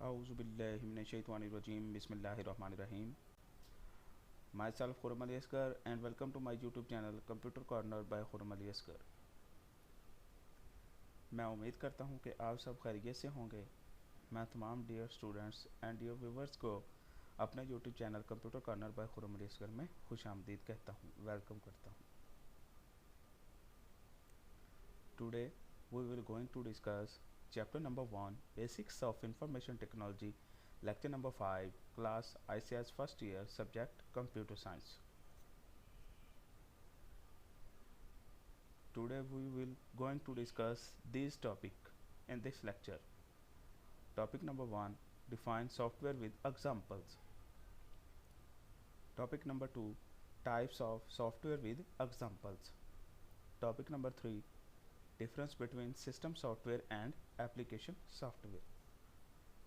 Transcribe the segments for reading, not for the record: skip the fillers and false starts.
Auzubillahiminash-shaytanir-rajim. Bismillahir-rahmanir-rahim. Myself Khurram Ali Asghar and welcome to my YouTube channel Computer Corner by Khurram Ali Asghar. मैं उम्मीद करता हूँ कि आप सब खैरियत से होंगे। मैं तमाम dear students and dear viewers को अपने YouTube channel computer corner by Khurram Ali Asghar में खुशामदीद कहता हूँ, वेलकम करता हूँ। Today we will going to discuss chapter number 1 basics of information technology, lecture number 5, class ICS first year, subject computer science. Today we will going to discuss these topic in this lecture. Topic number 1, define software with examples. Topic number 2, types of software with examples. Topic number 3, difference between system software and application software.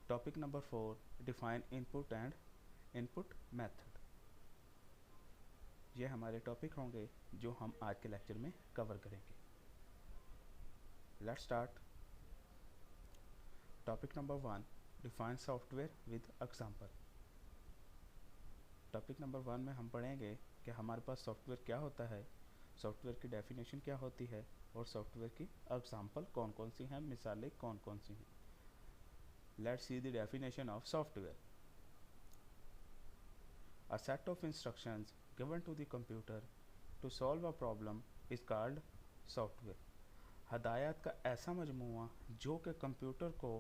Topic number 4, define input and input method. ये हमारे topic होंगे जो हम आज के lecture में cover करेंगे. Let's start. Topic number 1, define software with example. Topic number 1 में हम पढ़ेंगे कि हमारे पास सॉफ्टवेयर क्या होता है, सॉफ्टवेयर की डेफिनेशन क्या होती है और सॉफ्टवेयर की एग्जांपल कौन कौन सी हैं, मिसालें कौन कौन सी हैं. Let's see the definition of software. A set of instructions given to the computer to solve a problem is called software. हदायत का ऐसा मजमूआ जो कि कंप्यूटर को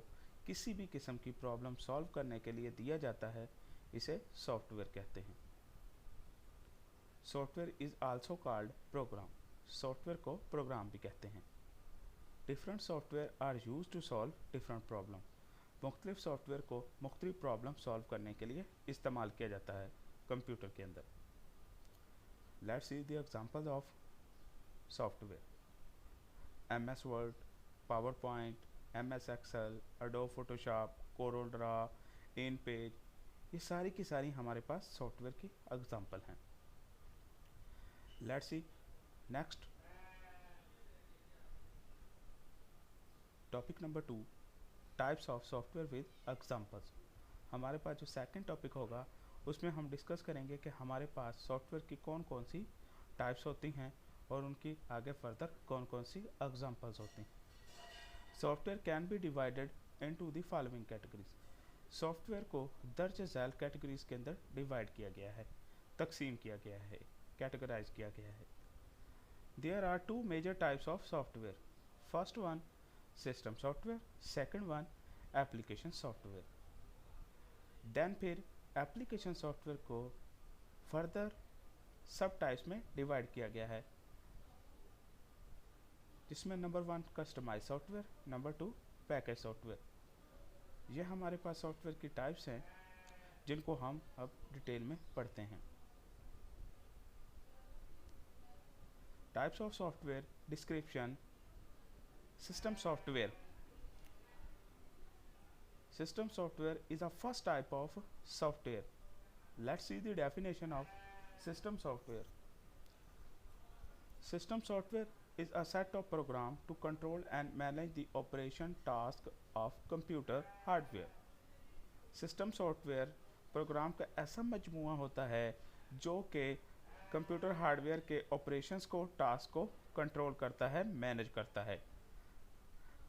किसी भी किस्म की प्रॉब्लम सॉल्व करने के लिए दिया जाता है, इसे सॉफ्टवेयर कहते हैं. Software is also called program. Software को प्रोग्राम भी कहते हैं. Different software are used to solve different problem. मुख्तलिफ सॉफ्टवेयर को मुख्तलिफ प्रॉब्लम सॉल्व करने के लिए इस्तेमाल किया जाता है कंप्यूटर के अंदर. Let's see the examples of software. MS Word, PowerPoint, MS Excel, Adobe Photoshop, Corel Draw, InPage, ये सारी की सारी हमारे पास सॉफ्टवेयर की एग्जांपल हैं. Let's see next topic number 2, types of software with examples. हमारे पास जो सेकंड टॉपिक होगा उसमें हम डिस्कस करेंगे कि हमारे पास सॉफ्टवेयर की कौन कौन सी टाइप्स होती हैं और उनकी आगे फर्दर कौन कौन सी एग्जांपल्स होती हैं. Software can be divided into the following categories. Software को दर्ज झैल कैटेगरीज के अंदर डिवाइड किया गया है, तकसीम किया गया है, कैटेगराइज किया गया है. There are 2 major types of software. First one system software, second one application software. Then फिर एप्लीकेशन सॉफ्टवेयर को फर्दर सब टाइप्स में डिवाइड किया गया है, जिसमें number 1 customize software, number 2 package software. ये हमारे पास सॉफ्टवेयर की टाइप्स हैं जिनको हम अब डिटेल में पढ़ते हैं. Types of software description. System software. System software is a first type of software. Let's see the definition of system software. System software is a set of programs to control and manage the operation task of computer hardware. System software program का ऐसा मजमूआ होता है जो कि computer hardware के operations को, task को कंट्रोल करता है, मैनेज करता है.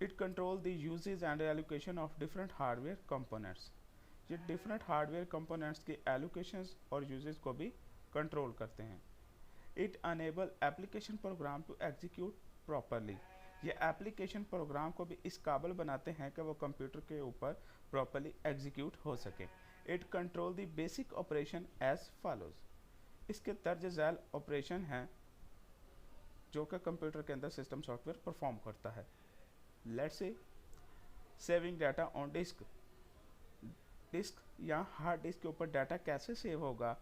It control the uses and allocation of different hardware components. ये different hardware components के allocations और uses को भी control करते हैं. It enable application program to execute properly. ये application program को भी इस काबिल बनाते हैं कि वो कंप्यूटर के ऊपर properly execute हो सके. It control the basic operation as follows. इसके दर्ज झैल ऑपरेशन हैं जो कि कंप्यूटर के अंदर सिस्टम सॉफ्टवेयर परफॉर्म करता है. Let's say saving data on disk. Disk या हार्ड डिस्क के ऊपर डाटा कैसे सेव होगा,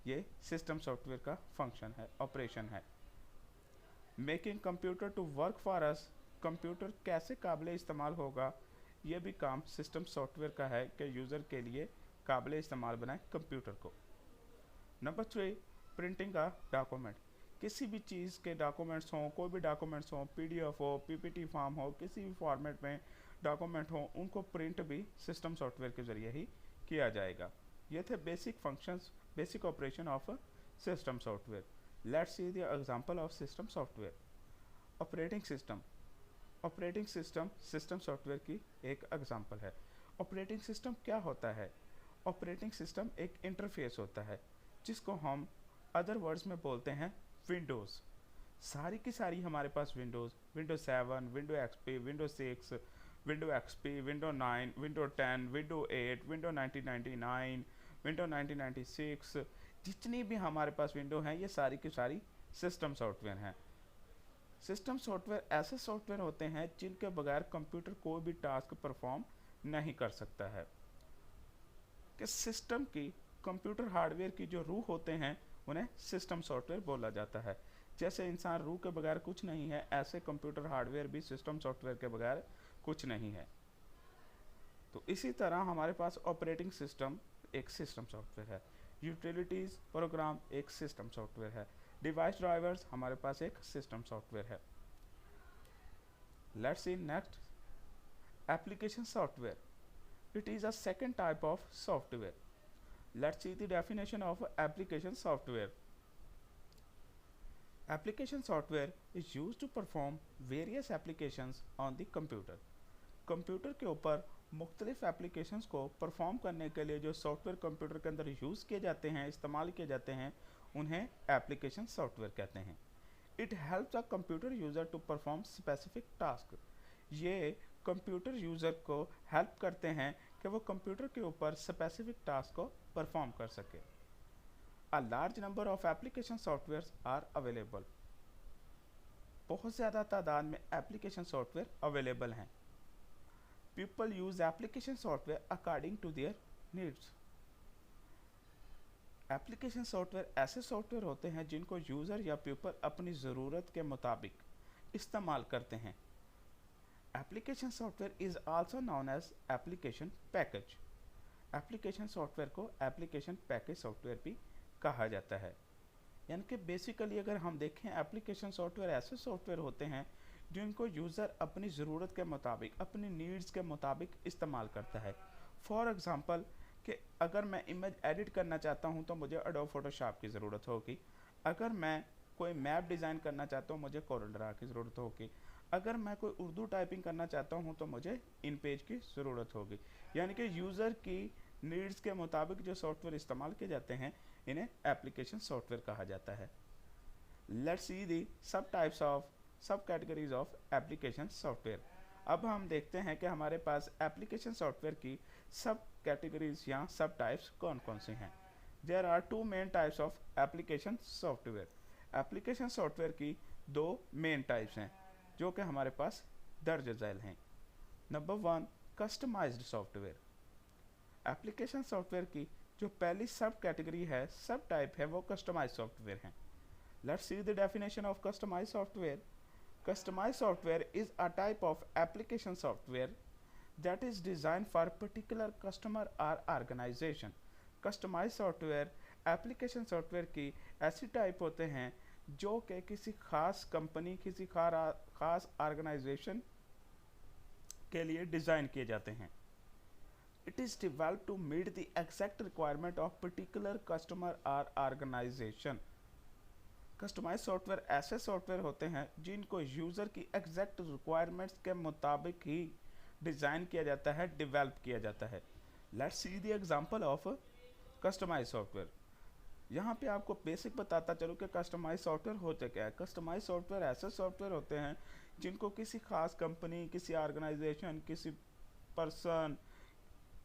ये सिस्टम सॉफ्टवेयर का फंक्शन है, ऑपरेशन है. Making computer to work for us. Computer कैसे काबिल इस्तेमाल होगा, ये भी काम सिस्टम सॉफ्टवेयर का है कि यूज़र के लिए काबिल इस्तेमाल बनाए कंप्यूटर को. नंबर 3 प्रिंटिंग का डॉक्यूमेंट. किसी भी चीज़ के डॉक्यूमेंट्स हों, कोई भी डॉक्यूमेंट्स हों, PDF हो, PPT फॉर्म हो, किसी भी फॉर्मेट में डॉक्यूमेंट हों उनको प्रिंट भी सिस्टम सॉफ्टवेयर के ज़रिए ही किया जाएगा। ये थे basic functions, basic operation of system software. Let's see the example of system software. Operating system. Operating system system software की एक एग्जांपल है। ऑपरेटिंग सिस्टम क्या होता है? ऑपरेटिंग सिस्टम एक इंटरफेस होता है जिसको हम अदर वर्ड्स में बोलते हैं विंडोज़। सारी की सारी हमारे पास window 7, window XP, window 6, window XP, window 9, window 10, window 8, window 1999, window 1996, जितनी भी हमारे पास विंडो हैं ये सारी की सारी सिस्टम सॉफ्टवेयर हैं। सिस्टम सॉफ्टवेयर ऐसे सॉफ्टवेयर होते हैं जिनके बगैर कंप्यूटर कोई भी टास्क परफॉर्म नहीं कर सकता है। कि सिस्टम की, कंप्यूटर हार्डवेयर की जो रूह होते हैं उन्हें सिस्टम सॉफ्टवेयर बोला जाता है। जैसे इंसान रूह के बगैर कुछ नहीं है, ऐसे कंप्यूटर हार्डवेयर भी सिस्टम सॉफ्टवेयर के बगैर कुछ नहीं है। तो इसी तरह हमारे पास ऑपरेटिंग सिस्टम एक सिस्टम सॉफ्टवेयर है, यूटिलिटीज़ प्रोग्राम एक सिस्टम सॉफ्टवेयर है, डिवाइस ड्राइवर्स हमारे पास एक सिस्टम सॉफ्टवेयर है। Let's see next, application software. It is a second type of software. Let's see the definition of application software. Application software is used to perform various applications on the computer. Computer के ऊपर मुख्तलिफ applications को perform करने के लिए जो software computer के अंदर यूज़ किए जाते हैं, इस्तेमाल किए जाते हैं, उन्हें एप्लीकेशन सॉफ्टवेयर कहते हैं। It helps a computer user to perform specific task. ये कंप्यूटर यूज़र को हेल्प करते हैं कि वो कंप्यूटर के ऊपर स्पेसिफिक टास्क को परफॉर्म कर सके। A large number of application software are available. बहुत ज़्यादा तादाद में एप्लीकेशन सॉफ्टवेयर अवेलेबल हैं। People use application software according to their needs. Application software ऐसे सॉफ्टवेयर होते हैं जिनको यूज़र या पीपल अपनी ज़रूरत के मुताबिक इस्तेमाल करते हैं। Application software is also known as application package. Application software को एप्लीकेशन पैकेज सॉफ्टवेयर भी कहा जाता है। यानी कि बेसिकली अगर हम देखें, एप्लीकेशन सॉफ्टवेयर ऐसे सॉफ्टवेयर होते हैं जिनको यूज़र अपनी ज़रूरत के मुताबिक, अपनी नीड्स के मुताबिक इस्तेमाल करता है। फॉर एग्ज़ाम्पल कि अगर मैं इमेज एडिट करना चाहता हूँ तो मुझे एडोब फोटोशॉप की ज़रूरत होगी। अगर मैं कोई मैप डिज़ाइन करना चाहता हूँ मुझे कोरल ड्रा की ज़रूरत होगी। अगर मैं कोई उर्दू टाइपिंग करना चाहता हूँ तो मुझे इन पेज की ज़रूरत होगी। यानी कि यूज़र की नीड्स के मुताबिक जो सॉफ्टवेयर इस्तेमाल किए जाते हैं इन्हें एप्लीकेशन सॉफ्टवेयर कहा जाता है। लेट्स सी दी सब कैटेगरीज ऑफ एप्लीकेशन सॉफ्टवेयर। अब हम देखते हैं कि हमारे पास एप्लीकेशन सॉफ्टवेयर की सब कैटेगरीज या सब टाइप्स कौन कौन सी हैं। There are two main types of application software. Application software की दो मेन टाइप्स हैं जो कि हमारे पास दर्ज झैल हैं। Number 1, customized software. Application software की जो पहली सब कैटेगरी है, सब टाइप है, वो कस्टमाइज्ड सॉफ्टवेयर हैं। Let's see the definition of customized software. Customized software is a type of application software that is designed for particular customer or organization. Customized software application software की ऐसी type होते हैं जो कि किसी खास कंपनी, किसी खास ऑर्गेनाइजेशन के लिए डिज़ाइन किए जाते हैं। It is developed to meet the exact requirement of particular customer or organization. Customize software ऐसे सॉफ्टवेयर होते हैं जिनको यूज़र की एग्जैक्ट रिक्वायरमेंट्स के मुताबिक ही डिज़ाइन किया जाता है, डेवलप किया जाता है। Let's see the example of customize software. यहाँ पे आपको बेसिक बताता चलो कि कस्टमाइज सॉफ्टवेयर होते क्या है। कस्टमाइज सॉफ्टवेयर ऐसे सॉफ्टवेयर होते हैं जिनको किसी खास कंपनी, किसी ऑर्गेनाइजेशन, किसी पर्सन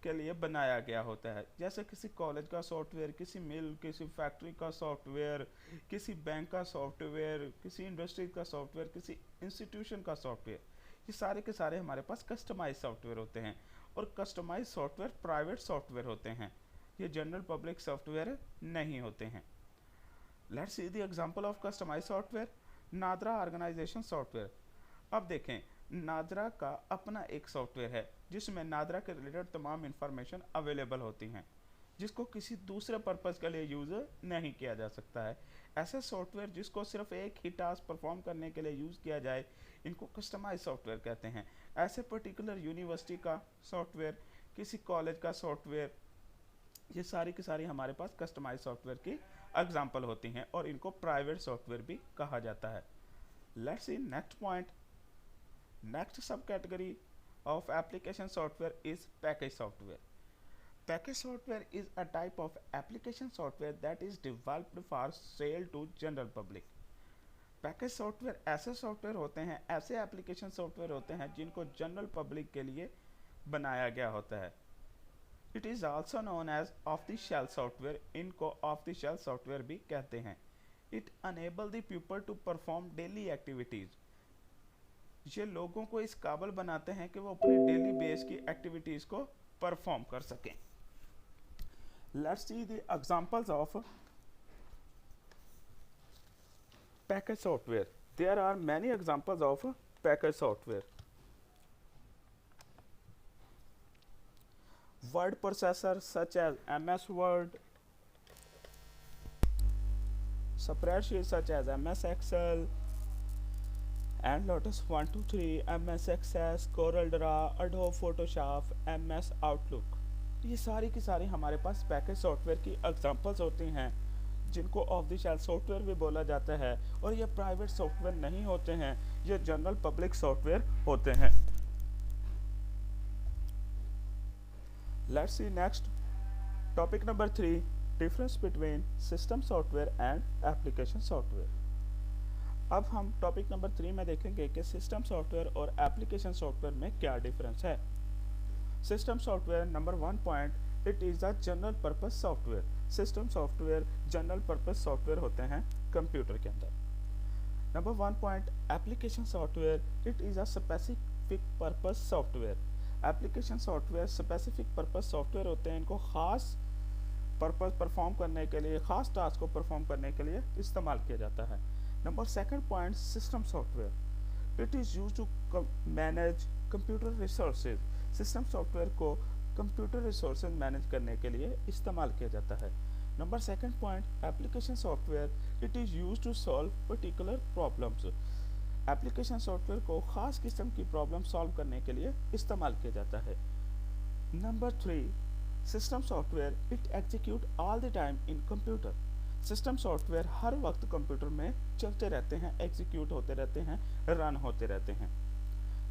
के लिए बनाया गया होता है। जैसे किसी कॉलेज का सॉफ्टवेयर, किसी मिल, किसी फैक्ट्री का सॉफ्टवेयर, किसी बैंक का सॉफ्टवेयर, किसी इंडस्ट्री का सॉफ्टवेयर, किसी इंस्टीट्यूशन का सॉफ्टवेयर, ये सारे के सारे हमारे पास कस्टमाइज सॉफ्टवेयर होते हैं। और कस्टमाइज सॉफ्टवेयर प्राइवेट सॉफ्टवेयर होते हैं, ये जनरल पब्लिक सॉफ्टवेयर नहीं होते हैं। Let's see the example of customize software. NADRA organization software. अब देखें, नादरा का अपना एक सॉफ्टवेयर है जिसमें नादरा के रिलेटेड तमाम इंफॉर्मेशन अवेलेबल होती हैं, जिसको किसी दूसरे पर्पज़ के लिए यूज़ नहीं किया जा सकता है। ऐसे सॉफ्टवेयर जिसको सिर्फ एक ही टास्क परफॉर्म करने के लिए यूज़ किया जाए, इनको कस्टमाइज सॉफ्टवेयर कहते हैं। ऐसे पर्टिकुलर यूनिवर्सिटी का सॉफ्टवेयर, किसी कॉलेज का सॉफ्टवेयर, ये सारी की सारी हमारे पास कस्टमाइज सॉफ्टवेयर की एग्जांपल होती हैं और इनको प्राइवेट सॉफ्टवेयर भी कहा जाता है। Let's see next point. Next सब category of application software is package software. Package software is a type of application software that is developed for sale to general public. Package software ऐसे software होते हैं, ऐसे application software होते हैं जिनको general public के लिए बनाया गया होता है। It is also known as off the shelf software, इनको ऑफ द शेल सॉफ्टवेयर भी कहते हैं। It enable the people to perform daily activities, ये लोगों को इस काबिल बनाते हैं कि वो अपनी डेली बेस की एक्टिविटीज़ को परफॉर्म कर सकें। Let's see the examples of package software. There are many examples of package software. Word processor such as MS Word, spreadsheet such as MS Excel and Lotus 123, MS Access, CorelDRAW, Adobe Photoshop, MS Outlook, ये सारी की सारी हमारे पास package software की examples होती हैं जिनको of the shelf software भी बोला जाता है। और ये प्राइवेट सॉफ्टवेयर नहीं होते हैं, ये जनरल पब्लिक सॉफ्टवेयर होते हैं। Let's see next topic number 3, difference between system software and application software. अब हम टॉपिक नंबर 3 में देखेंगे कि सिस्टम सॉफ्टवेयर और एप्लीकेशन सॉफ्टवेयर में क्या डिफरेंस है। System software number 1 point, it is a general purpose software. System software general purpose software होते हैं कंप्यूटर के अंदर। Number 1 point, application software, it is a specific purpose software. Application software specific purpose software होते हैं, इनको ख़ास purpose perform करने के लिए, ख़ास टास्क को परफॉर्म करने के लिए इस्तेमाल किया जाता है। Number 2 point, system software, it is use to manage computer resources. System software को कंप्यूटर रिसोर्सेज मैनेज करने के लिए इस्तेमाल किया जाता है। Number 2 point, application software, it is use to solve particular problems. Application software को ख़ास किस्म की प्रॉब्लम सॉल्व करने के लिए इस्तेमाल किया जाता है। Number 3, system software, it execute all the time in computer. System software हर वक्त कंप्यूटर में चलते रहते हैं, एग्जीक्यूट होते रहते हैं, रन होते रहते हैं।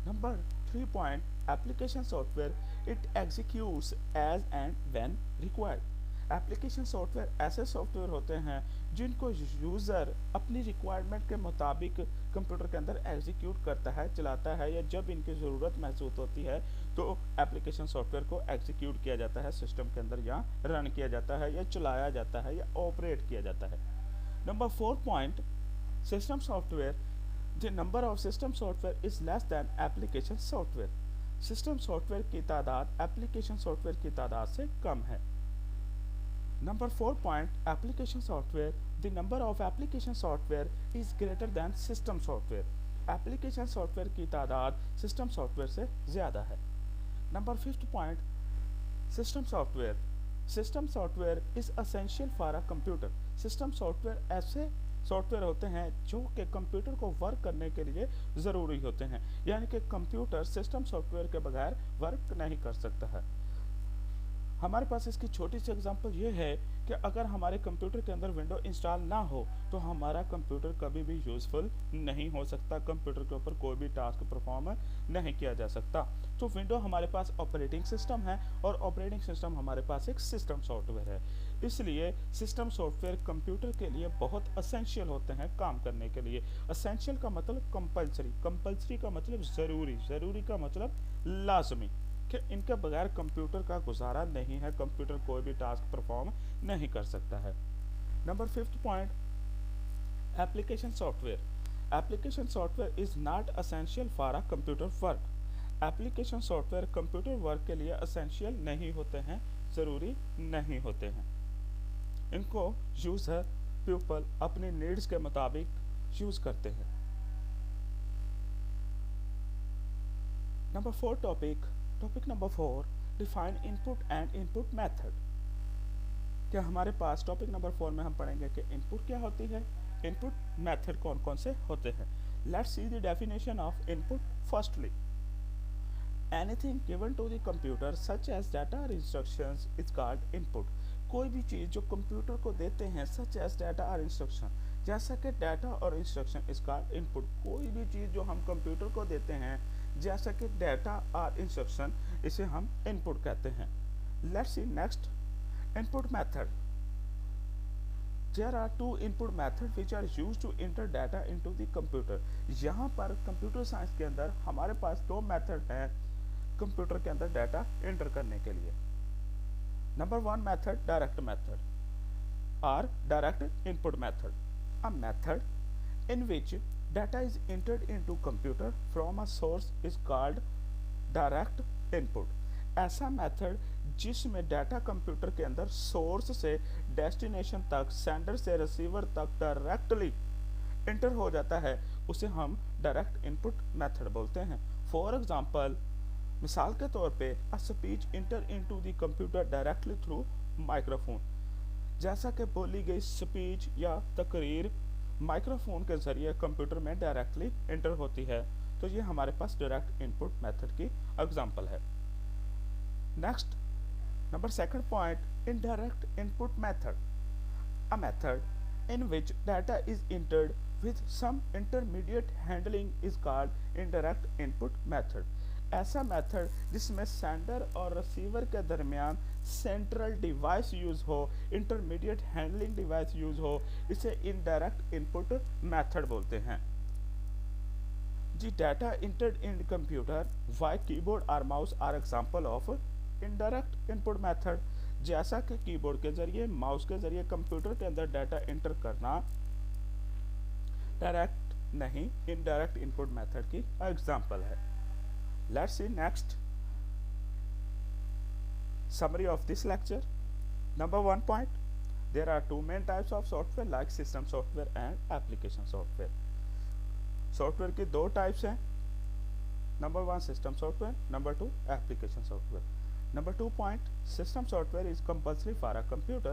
Number 3 point, application software, it executes as and when required. Application software ऐसे सॉफ्टवेयर होते हैं जिनको यूज़र अपनी रिक्वायरमेंट के मुताबिक कंप्यूटर के अंदर एग्जीक्यूट करता है, चलाता है, या जब इनकी ज़रूरत महसूस होती है तो एप्लीकेशन सॉफ्टवेयर को एग्जीक्यूट किया जाता है, सिस्टम के अंदर या रन किया जाता है, या चलाया जाता है, या ऑपरेट किया जाता है। Number 4 point, system software, the number of system software is less than application software. System software की तादाद एप्लीकेशन सॉफ्टवेयर की तादाद से कम है। Number 4 point, application software, the number of application software is greater than system software. Application software की तादाद system software से ज़्यादा है। Number 5th point, system software. System software is essential for a computer. System software ऐसे software होते हैं जो कि कंप्यूटर को वर्क करने के लिए ज़रूरी होते हैं, यानी कि कंप्यूटर सिस्टम सॉफ्टवेयर के बगैर वर्क नहीं कर सकता है। हमारे पास इसकी छोटी सी एग्जांपल ये है कि अगर हमारे कंप्यूटर के अंदर विंडो इंस्टॉल ना हो तो हमारा कंप्यूटर कभी भी यूज़फुल नहीं हो सकता, कंप्यूटर के ऊपर कोई भी टास्क परफॉर्म नहीं किया जा सकता। तो विंडो हमारे पास ऑपरेटिंग सिस्टम है और ऑपरेटिंग सिस्टम हमारे पास एक सिस्टम सॉफ्टवेयर है, इसलिए सिस्टम सॉफ्टवेयर कंप्यूटर के लिए बहुत असेंशियल होते हैं काम करने के लिए। असेंशियल का मतलब कंपल्सरी, कंपल्सरी का मतलब ज़रूरी, ज़रूरी का मतलब लाजमी, कि इनके बगैर कंप्यूटर का गुजारा नहीं है, कंप्यूटर कोई भी टास्क परफॉर्म नहीं कर सकता है। Number 5th point, application software. Application software is not essential for a computer work. Application software computer work के लिए असेंशियल नहीं होते हैं, ज़रूरी नहीं होते हैं। इनको यूज़र पीपल अपनी नीड्स के मुताबिक यूज़ करते हैं। Number 4 topic number 4, define input and input method. क्या हमारे पास टॉपिक नंबर 4 में हम पढ़ेंगे कि इनपुट क्या होती है, इनपुट मेथड कौन कौन से होते हैं। Let's see the definition of input. Firstly, Anything given to the computer such as data or instructions is called input. कोई भी चीज़ जो कंप्यूटर को देते हैं such as data or instruction, जैसा कि डाटा और इंस्ट्रक्शन is called input. कोई भी चीज़ जो हम कंप्यूटर को देते हैं जैसा कि डाटा और इंस्ट्रक्शन, इसे हम इनपुट कहते हैं. Let's see next input method. There are two input methods which are used to enter data into the computer. यहाँ पर कंप्यूटर साइंस के अंदर हमारे पास दो मेथड हैं कंप्यूटर के अंदर डाटा एंटर करने के लिए. Number one method direct method और direct input method. A method in which data is entered into computer from a source is called direct input. ऐसा मेथड जिसमें डाटा कंप्यूटर के अंदर सोर्स से डेस्टिनेशन तक, सेंडर से रिसीवर तक directly inter हो जाता है, उसे हम डायरेक्ट इनपुट मेथड बोलते हैं. फॉर एग्जांपल, मिसाल के तौर पे a speech inter into the computer directly through microphone. जैसा कि बोली गई स्पीच या तकरीर माइक्रोफोन के जरिए कंप्यूटर में डायरेक्टली इंटर होती है, तो ये हमारे पास डायरेक्ट इनपुट मेथड की एग्जांपल है. Next, number second point, indirect input method. A method in which data is entered with some intermediate handling is called indirect input method. ऐसा मेथड जिसमें सेंडर और रिसीवर के दरमियान सेंट्रल डिवाइस यूज हो, intermediate handling device use हो, इसे indirect input method बोलते हैं. जी, data entered in computer via keyboard or mouse are example of indirect input method. जैसा कि कीबोर्ड के जरिए, माउस के जरिए कंप्यूटर के अंदर डाटा एंटर करना डायरेक्ट नहीं, इनडायरेक्ट इनपुट मेथड की एग्जांपल है. Let's see next summary of this lecture. Number one point, there are two main types of software like system software and application software. Software की दो types हैं. Number one system software, number two application software. Number 2 point, system software is compulsory for a computer.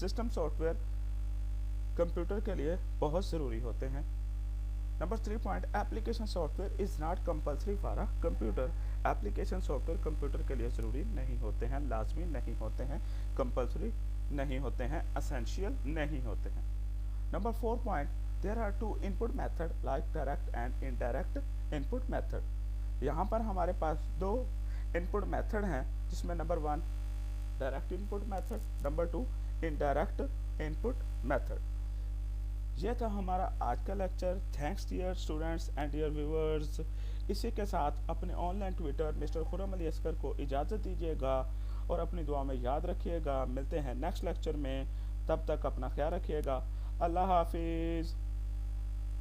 System software computer के लिए बहुत ज़रूरी होते हैं. Number 3 point, application software is not compulsory for a computer. Application software computer के लिए ज़रूरी नहीं होते हैं, लाजमी नहीं होते हैं, compulsory नहीं होते हैं, essential नहीं होते हैं. Number 4 point, there are two input method like direct and indirect input method. यहाँ पर हमारे पास दो इनपुट मेथड हैं, जिसमें number one direct input method, number two indirect input method. ये था हमारा आज का lecture. Thanks dear students and dear viewers. इसी के साथ अपने online tutor mister Khurram Ali Asghar को इजाज़त दीजिएगा और अपनी दुआ में याद रखिएगा. मिलते हैं नेक्स्ट लेक्चर में, तब तक अपना ख्याल रखिएगा. अल्लाह हाफिज़.